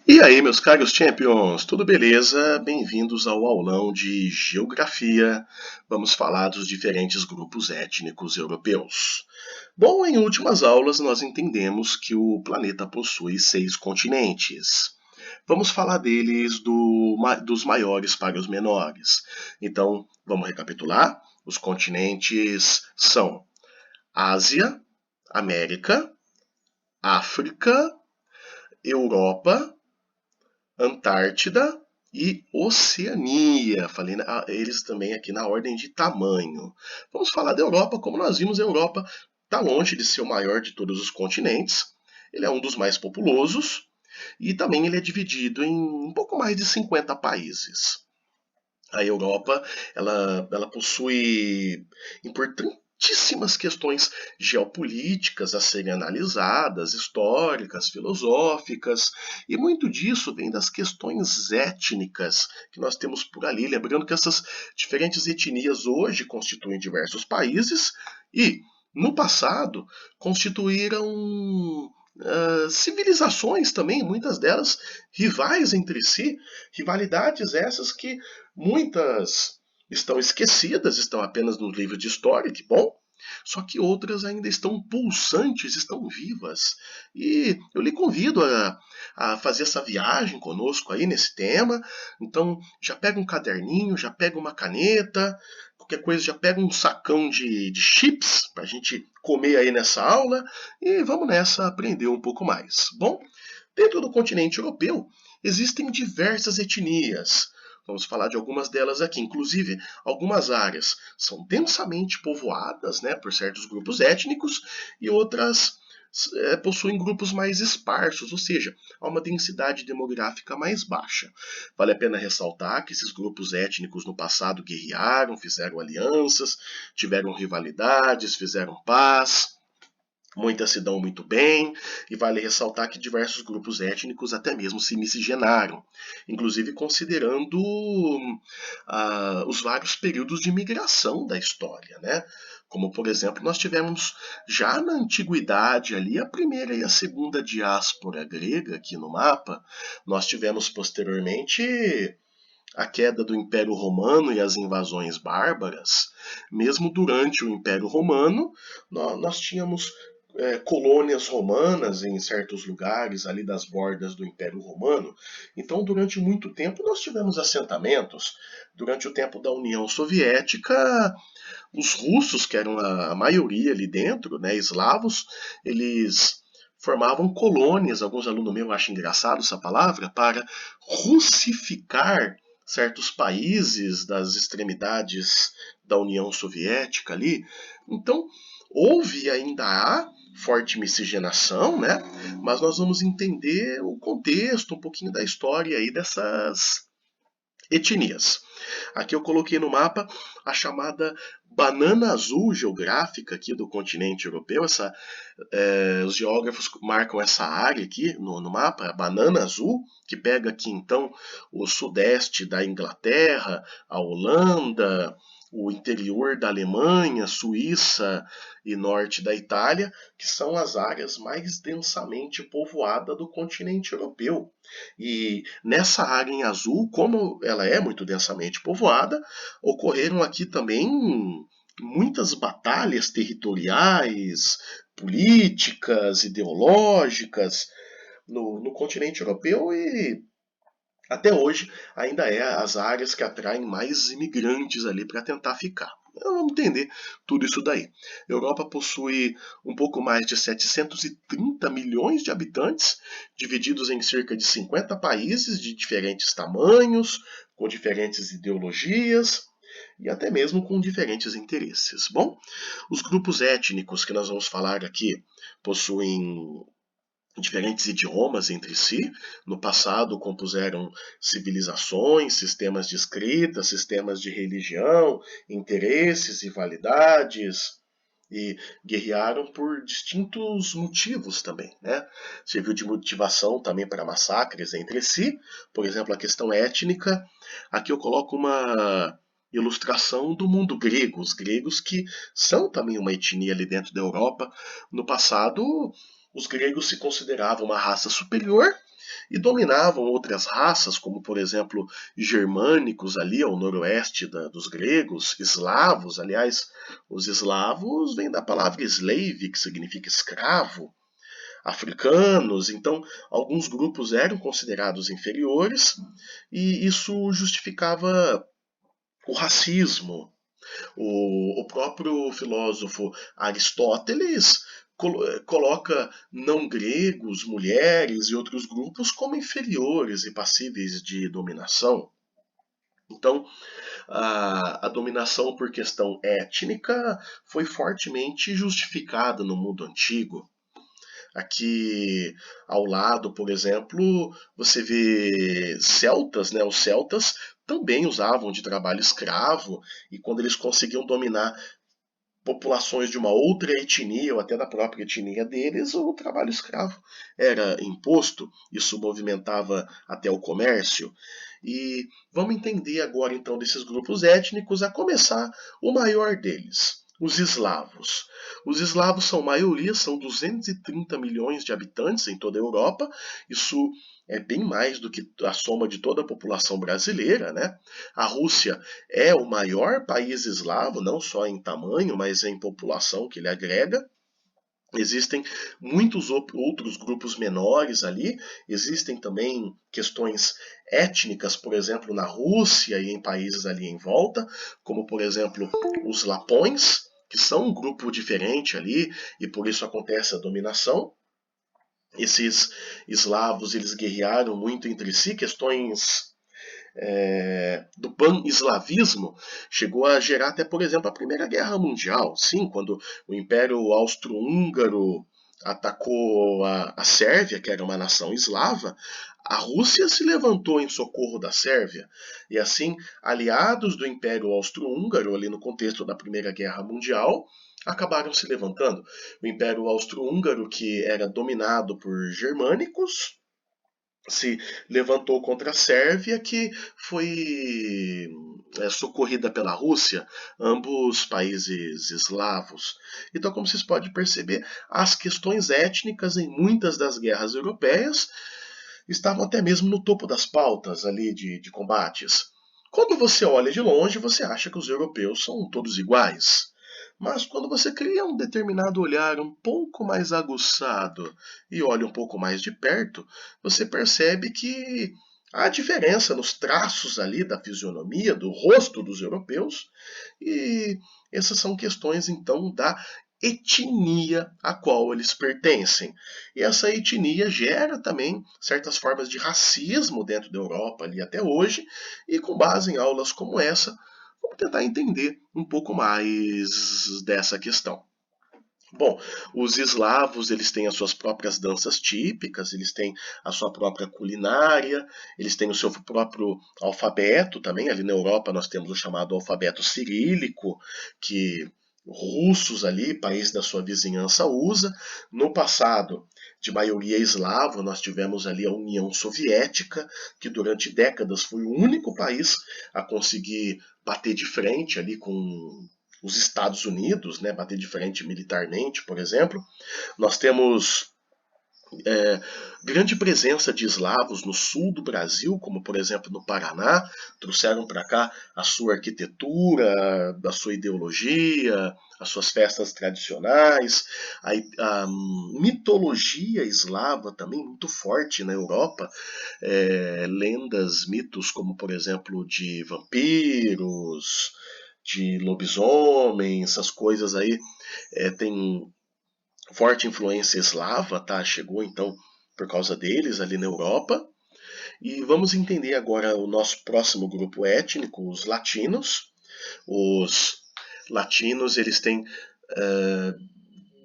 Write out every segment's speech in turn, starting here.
E aí, meus caros Champions, tudo beleza? Bem-vindos ao aulão de Geografia. Vamos falar dos diferentes grupos étnicos europeus. Bom, em últimas aulas nós entendemos que o planeta possui 6 continentes. Vamos falar deles dos maiores para os menores. Então, vamos recapitular? Os continentes são Ásia, América, África, Europa, Antártida e Oceania. Falei eles também aqui na ordem de tamanho. Vamos falar da Europa. Como nós vimos, a Europa está longe de ser o maior de todos os continentes. Ele é um dos mais populosos e também ele é dividido em um pouco mais de 50 países. A Europa ela possui importantíssimas questões geopolíticas a serem analisadas, históricas, filosóficas, e muito disso vem das questões étnicas que nós temos por ali. Lembrando que essas diferentes etnias hoje constituem diversos países e, no passado, constituíram civilizações também, muitas delas rivais entre si, rivalidades essas que muitas estão esquecidas, estão apenas nos livros de história, que bom, só que outras ainda estão pulsantes, estão vivas. E eu lhe convido a fazer essa viagem conosco aí nesse tema. Então já pega um caderninho, já pega uma caneta, qualquer coisa já pega um sacão de chips para a gente comer aí nessa aula e vamos nessa aprender um pouco mais. Bom, dentro do continente europeu existem diversas etnias. Vamos falar de algumas delas aqui. Inclusive, algumas áreas são densamente povoadas, né, por certos grupos étnicos e outras possuem grupos mais esparsos, ou seja, há uma densidade demográfica mais baixa. Vale a pena ressaltar que esses grupos étnicos no passado guerrearam, fizeram alianças, tiveram rivalidades, fizeram paz. Muitas se dão muito bem, e vale ressaltar que diversos grupos étnicos até mesmo se miscigenaram, inclusive considerando os vários períodos de migração da história, né? Como, por exemplo, nós tivemos já na antiguidade ali a primeira e a segunda diáspora grega aqui no mapa, nós tivemos posteriormente a queda do Império Romano e as invasões bárbaras. Mesmo durante o Império Romano, nós tínhamos colônias romanas em certos lugares ali das bordas do Império Romano. Então, durante muito tempo, nós tivemos assentamentos. Durante o tempo da União Soviética, os russos, que eram a maioria ali dentro, né, eslavos, eles formavam colônias. Alguns alunos meus acham engraçado essa palavra, para russificar certos países das extremidades da União Soviética ali. Então, houve e ainda há forte miscigenação, né? Mas nós vamos entender o contexto, um pouquinho da história aí dessas etnias. Aqui eu coloquei no mapa a chamada banana azul geográfica aqui do continente europeu. Os geógrafos marcam essa área aqui no mapa, a banana azul, que pega aqui então o sudeste da Inglaterra, a Holanda, o interior da Alemanha, Suíça e norte da Itália, que são as áreas mais densamente povoadas do continente europeu. E nessa área em azul, como ela é muito densamente povoada, ocorreram aqui também muitas batalhas territoriais, políticas, ideológicas no continente europeu e até hoje ainda é as áreas que atraem mais imigrantes ali para tentar ficar. Então, vamos entender tudo isso daí. A Europa possui um pouco mais de 730 milhões de habitantes, divididos em cerca de 50 países de diferentes tamanhos, com diferentes ideologias e até mesmo com diferentes interesses. Bom, os grupos étnicos que nós vamos falar aqui possuem diferentes idiomas entre si. No passado compuseram civilizações, sistemas de escrita, sistemas de religião, interesses, rivalidades e guerrearam por distintos motivos também, né? Serviu de motivação também para massacres entre si, por exemplo, a questão étnica. Aqui eu coloco uma ilustração do mundo grego, os gregos que são também uma etnia ali dentro da Europa. No passado Os gregos se consideravam uma raça superior e dominavam outras raças, como por exemplo germânicos ali ao noroeste dos gregos, eslavos, aliás, os eslavos vêm da palavra slave, que significa escravo, africanos, então alguns grupos eram considerados inferiores e isso justificava o racismo. O próprio filósofo Aristóteles coloca não gregos, mulheres e outros grupos como inferiores e passíveis de dominação. Então, a dominação por questão étnica foi fortemente justificada no mundo antigo. Aqui ao lado, por exemplo, você vê celtas, né? Os celtas também usavam de trabalho escravo e quando eles conseguiam dominar populações de uma outra etnia ou até da própria etnia deles, o trabalho escravo era imposto, isso movimentava até o comércio. E vamos entender agora então desses grupos étnicos, a começar o maior deles, os eslavos. Os eslavos são maioria, são 230 milhões de habitantes em toda a Europa, isso é bem mais do que a soma de toda a população brasileira, né? A Rússia é o maior país eslavo, não só em tamanho, mas em população que ele agrega. Existem muitos outros grupos menores ali, existem também questões étnicas, por exemplo, na Rússia e em países ali em volta, como por exemplo os lapões, que são um grupo diferente ali e por isso acontece a dominação. Esses eslavos eles guerrearam muito entre si, questões do pan-eslavismo chegou a gerar até, por exemplo, a Primeira Guerra Mundial. Sim, quando o Império Austro-Húngaro atacou a Sérvia, que era uma nação eslava, a Rússia se levantou em socorro da Sérvia. E assim, aliados do Império Austro-Húngaro, ali no contexto da Primeira Guerra Mundial, acabaram se levantando. O Império Austro-Húngaro, que era dominado por germânicos, se levantou contra a Sérvia, que foi socorrida pela Rússia, ambos países eslavos. Então, como vocês podem perceber, as questões étnicas em muitas das guerras europeias estavam até mesmo no topo das pautas ali de combates. Quando você olha de longe, você acha que os europeus são todos iguais. Mas quando você cria um determinado olhar um pouco mais aguçado e olha um pouco mais de perto, você percebe que há diferença nos traços ali da fisionomia, do rosto dos europeus, e essas são questões então da etnia a qual eles pertencem. E essa etnia gera também certas formas de racismo dentro da Europa ali até hoje, e com base em aulas como essa, vamos tentar entender um pouco mais dessa questão. Bom, os eslavos eles têm as suas próprias danças típicas, eles têm a sua própria culinária, eles têm o seu próprio alfabeto também. Ali na Europa nós temos o chamado alfabeto cirílico, que russos ali, país da sua vizinhança, usa. No passado, de maioria eslavo, nós tivemos ali a União Soviética, que durante décadas foi o único país a conseguir bater de frente ali com os Estados Unidos, né, bater de frente militarmente, por exemplo. Nós temos grande presença de eslavos no sul do Brasil, como por exemplo no Paraná, trouxeram para cá a sua arquitetura, a sua ideologia, as suas festas tradicionais, a mitologia eslava também muito forte na Europa, lendas, mitos como por exemplo de vampiros, de lobisomens, essas coisas aí tem forte influência eslava, tá? Chegou então por causa deles ali na Europa. E vamos entender agora o nosso próximo grupo étnico, os latinos. Os latinos eles têm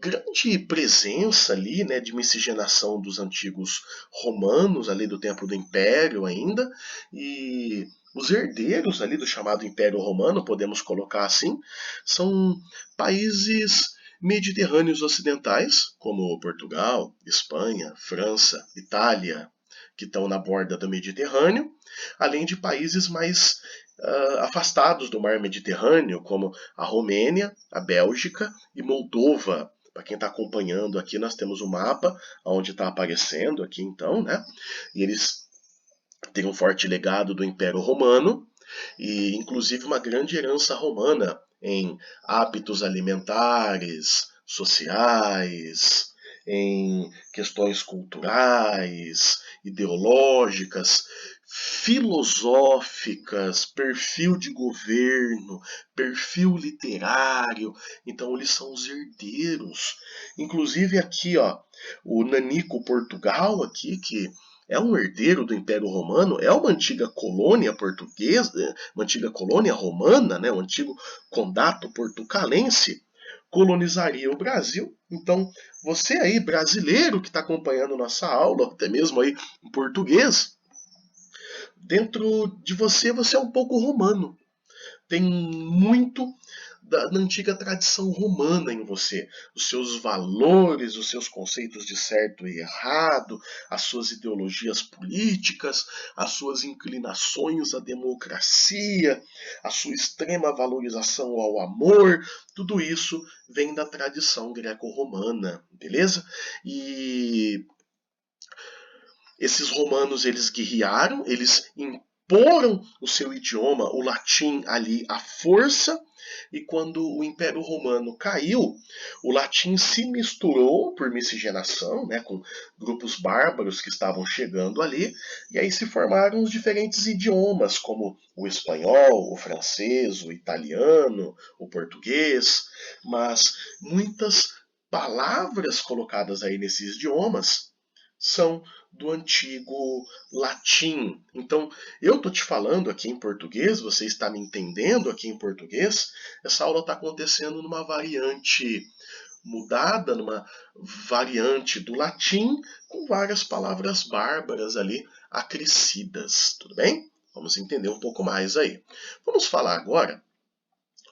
grande presença ali, né, de miscigenação dos antigos romanos, ali do tempo do Império ainda, e os herdeiros ali do chamado Império Romano, podemos colocar assim, são países mediterrâneos ocidentais, como Portugal, Espanha, França, Itália, que estão na borda do Mediterrâneo, além de países mais afastados do mar Mediterrâneo, como a Romênia, a Bélgica e Moldova, Para quem está acompanhando aqui, nós temos o mapa onde está aparecendo aqui então, né? E eles têm um forte legado do Império Romano e inclusive uma grande herança romana em hábitos alimentares, sociais, em questões culturais, ideológicas, filosóficas, perfil de governo, perfil literário. Então eles são os herdeiros. Inclusive aqui, ó, o Nanico Portugal aqui, que é um herdeiro do Império Romano, é uma antiga colônia portuguesa, uma antiga colônia romana, né, um antigo condato portucalense, colonizaria o Brasil. Então, você aí, brasileiro que está acompanhando nossa aula, até mesmo aí em português, dentro de você, você é um pouco romano. Tem muito da antiga tradição romana em você, os seus valores, os seus conceitos de certo e errado, as suas ideologias políticas, as suas inclinações à democracia, a sua extrema valorização ao amor, tudo isso vem da tradição greco-romana, beleza? E esses romanos, eles guerrearam, eles imporam o seu idioma, o latim ali à força, e quando o Império Romano caiu, o latim se misturou por miscigenação, né, com grupos bárbaros que estavam chegando ali, e aí se formaram os diferentes idiomas, como o espanhol, o francês, o italiano, o português, mas muitas palavras colocadas aí nesses idiomas são do antigo latim. Então, eu estou te falando aqui em português, você está me entendendo aqui em português. Essa aula está acontecendo numa variante mudada, numa variante do latim, com várias palavras bárbaras ali acrescidas, tudo bem? Vamos entender um pouco mais aí. Vamos falar agora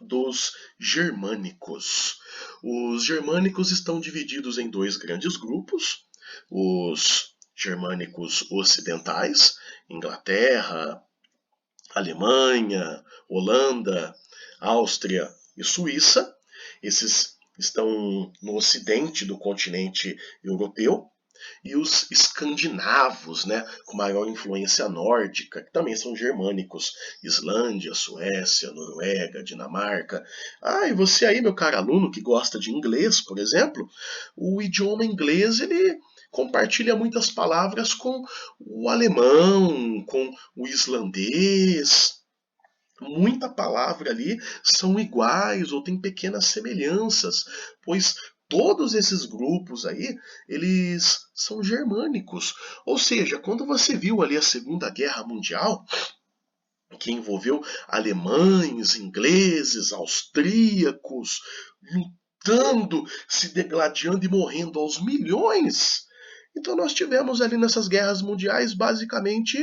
dos germânicos. Os germânicos estão divididos em dois grandes grupos: os germânicos ocidentais, Inglaterra, Alemanha, Holanda, Áustria e Suíça. Esses estão no ocidente do continente europeu. E os escandinavos, né, com maior influência nórdica, que também são germânicos: Islândia, Suécia, Noruega, Dinamarca. Ah, e você aí, meu caro aluno que gosta de inglês, por exemplo, o idioma inglês, ele compartilha muitas palavras com o alemão, com o islandês. Muita palavra ali são iguais ou tem pequenas semelhanças, pois todos esses grupos aí, eles são germânicos. Ou seja, quando você viu ali a Segunda Guerra Mundial, que envolveu alemães, ingleses, austríacos, lutando, se degladiando e morrendo aos milhões. Então nós tivemos ali nessas guerras mundiais basicamente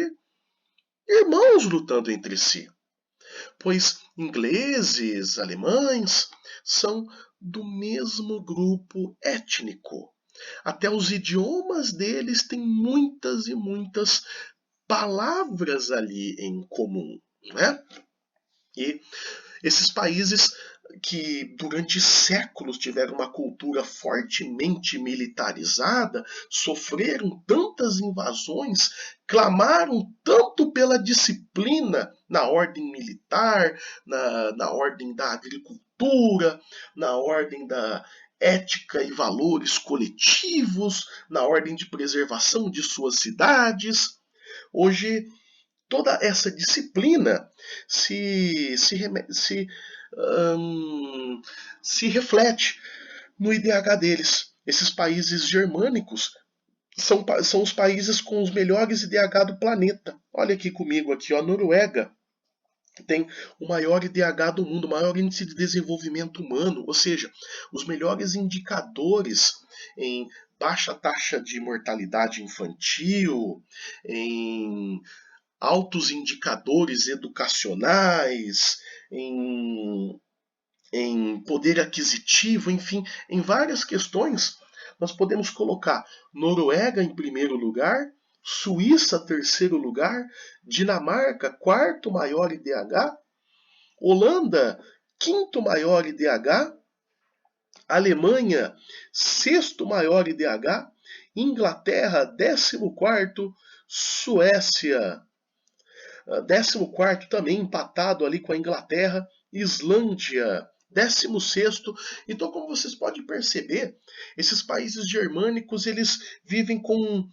irmãos lutando entre si, pois ingleses, alemães são do mesmo grupo étnico. Até os idiomas deles têm muitas e muitas palavras ali em comum, né? E esses países que durante séculos tiveram uma cultura fortemente militarizada, sofreram tantas invasões, clamaram tanto pela disciplina na ordem militar, na ordem da agricultura, na ordem da ética e valores coletivos, na ordem de preservação de suas cidades. Hoje, toda essa disciplina se reflete no IDH deles. Esses países germânicos são os países com os melhores IDH do planeta. Olha aqui comigo, aqui, ó, a Noruega tem o maior IDH do mundo, o maior índice de desenvolvimento humano, ou seja, os melhores indicadores em baixa taxa de mortalidade infantil, em altos indicadores educacionais, em poder aquisitivo, enfim, em várias questões. Nós podemos colocar Noruega em primeiro lugar, Suíça terceiro lugar, Dinamarca quarto maior IDH, Holanda quinto maior IDH, Alemanha, sexto maior IDH. Inglaterra, 14º. Suécia, 14º também, empatado ali com a Inglaterra. Islândia, 16º. Então, como vocês podem perceber, esses países germânicos eles vivem com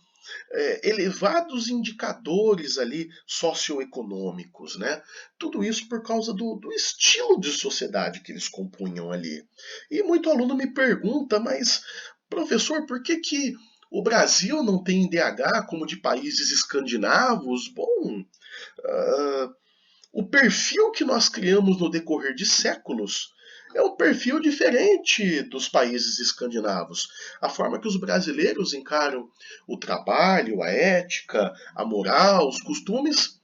elevados indicadores ali socioeconômicos, né? Tudo isso por causa do estilo de sociedade que eles compunham ali. E muito aluno me pergunta, mas professor, por que que o Brasil não tem IDH como de países escandinavos? Bom, uh, o perfil que nós criamos no decorrer de séculos é um perfil diferente dos países escandinavos. A forma que os brasileiros encaram o trabalho, a ética, a moral, os costumes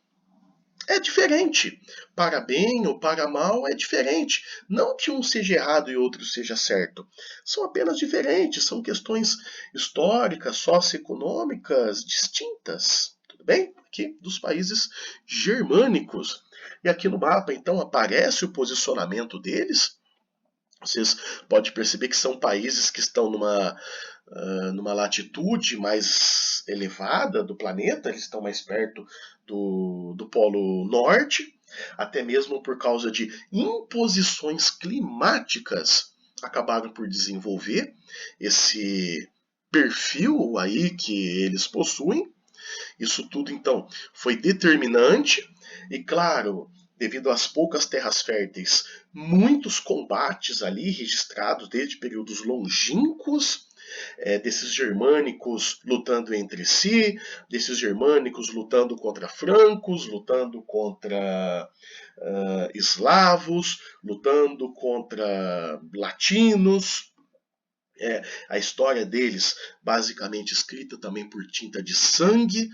é diferente. Para bem ou para mal é diferente. Não que um seja errado e outro seja certo. São apenas diferentes, são questões históricas, socioeconômicas distintas. Tudo bem? Aqui dos países germânicos. E aqui no mapa, então, aparece o posicionamento deles. Vocês podem perceber que são países que estão numa latitude mais elevada do planeta, eles estão mais perto do Polo Norte, até mesmo por causa de imposições climáticas, acabaram por desenvolver esse perfil aí que eles possuem. Isso tudo, então, foi determinante e, claro, devido às poucas terras férteis, muitos combates ali registrados desde períodos longínquos, desses germânicos lutando entre si, desses germânicos lutando contra francos, lutando contra eslavos, lutando contra latinos. A história deles basicamente escrita também por tinta de sangue,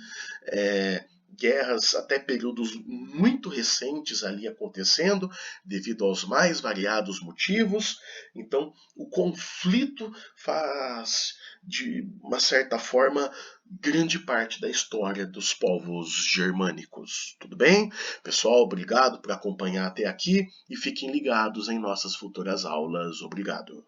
guerras até períodos muito recentes ali acontecendo, devido aos mais variados motivos. Então, o conflito faz, de uma certa forma, grande parte da história dos povos germânicos. Tudo bem? Pessoal, obrigado por acompanhar até aqui e fiquem ligados em nossas futuras aulas. Obrigado.